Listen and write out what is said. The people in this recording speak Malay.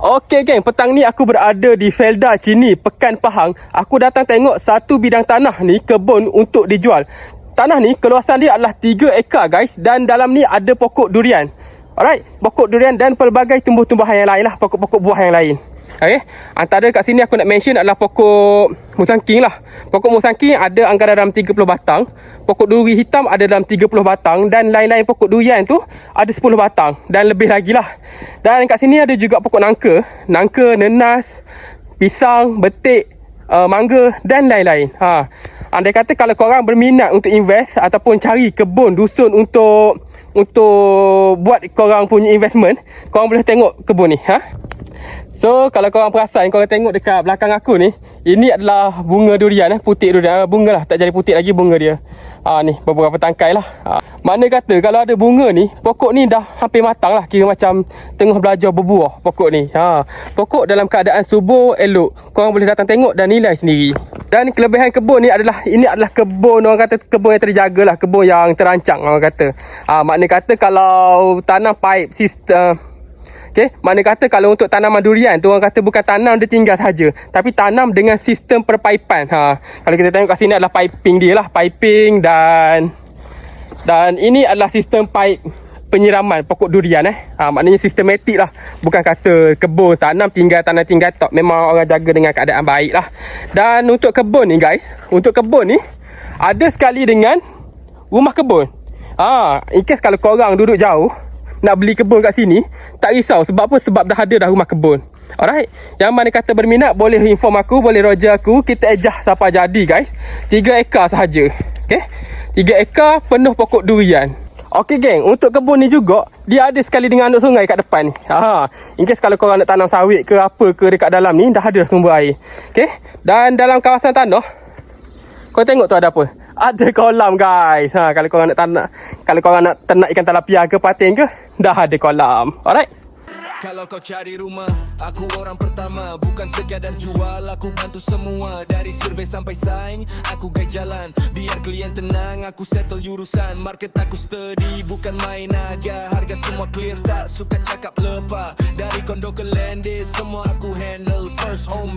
Okey geng, petang ni aku berada di Felda Cini, Pekan Pahang. Aku datang tengok satu bidang tanah ni, kebun untuk dijual. Tanah ni keluasan dia adalah 3 ekar guys, dan dalam ni ada pokok durian. Alright, pokok durian dan pelbagai tumbuh-tumbuhan yang lain lah, pokok-pokok buah yang lain. Okay, antara kat sini aku nak mention adalah pokok musangking lah. Pokok musangking ada anggaran dalam 30 batang. Pokok duri hitam ada dalam 30 batang. Dan lain-lain pokok durian tu ada 10 batang dan lebih lagi lah. Dan kat sini ada juga pokok nangka. Nangka, nenas, pisang, betik, mangga dan lain-lain. Andai kata kalau korang berminat untuk invest ataupun cari kebun dusun untuk buat korang punya investment, korang boleh tengok kebun ni. So kalau korang perasan, korang tengok dekat belakang aku ni, ini adalah bunga durian, putik durian. Bunga lah, tak jadi putik lagi bunga dia. Ni beberapa tangkai lah. Mana kata kalau ada bunga ni, pokok ni dah hampir matang lah, kira macam tengah belajar berbuah pokok ni. Pokok dalam keadaan subur, elok. Korang boleh datang tengok dan nilai sendiri. Dan kelebihan kebun ni adalah, ini adalah kebun, orang kata kebun yang terjaga lah, kebun yang terancang orang kata. Makna kata kalau tanam pipe sistem, okay, mana kata kalau untuk tanaman durian tu, orang kata bukan tanam dia tinggal saja, tapi tanam dengan sistem perpaipan. Kalau kita tengok kat sini adalah piping dia lah, piping dan ini adalah sistem pipe penyiraman pokok durian. Maknanya sistematik lah, bukan kata kebun tanam tinggal tak. Memang orang jaga dengan keadaan baik lah. Dan untuk kebun ni guys, untuk kebun ni ada sekali dengan rumah kebun. In case kalau korang duduk jauh nak beli kebun kat sini, tak risau. Sebab apa? Sebab dah ada dah rumah kebun. Alright, yang mana kata berminat boleh inform aku, boleh roger aku. Kita ejah siapa jadi guys. 3 ekar sahaja. Okay, 3 ekar penuh pokok durian. Okey geng, untuk kebun ni juga dia ada sekali dengan anduk sungai kat depan ni. In case kalau korang nak tanam sawit ke apa ke dekat dalam ni, dah ada sumber air. Okay, dan dalam kawasan tanah, kau tengok tu ada apa? Ada kolam guys. Kalau korang nak ternak ikan tilapia ke patin ke, dah ada kolam. Alright. Kalau kau cari rumah, aku orang pertama. Bukan sekadar jual, aku bantu semua. Dari survey sampai sign, aku guide jalan. Biar klien tenang, aku settle urusan. Market aku steady, bukan main agak. Harga semua clear, tak suka cakap lepas. Dari kondo ke landed, semua aku handle. First home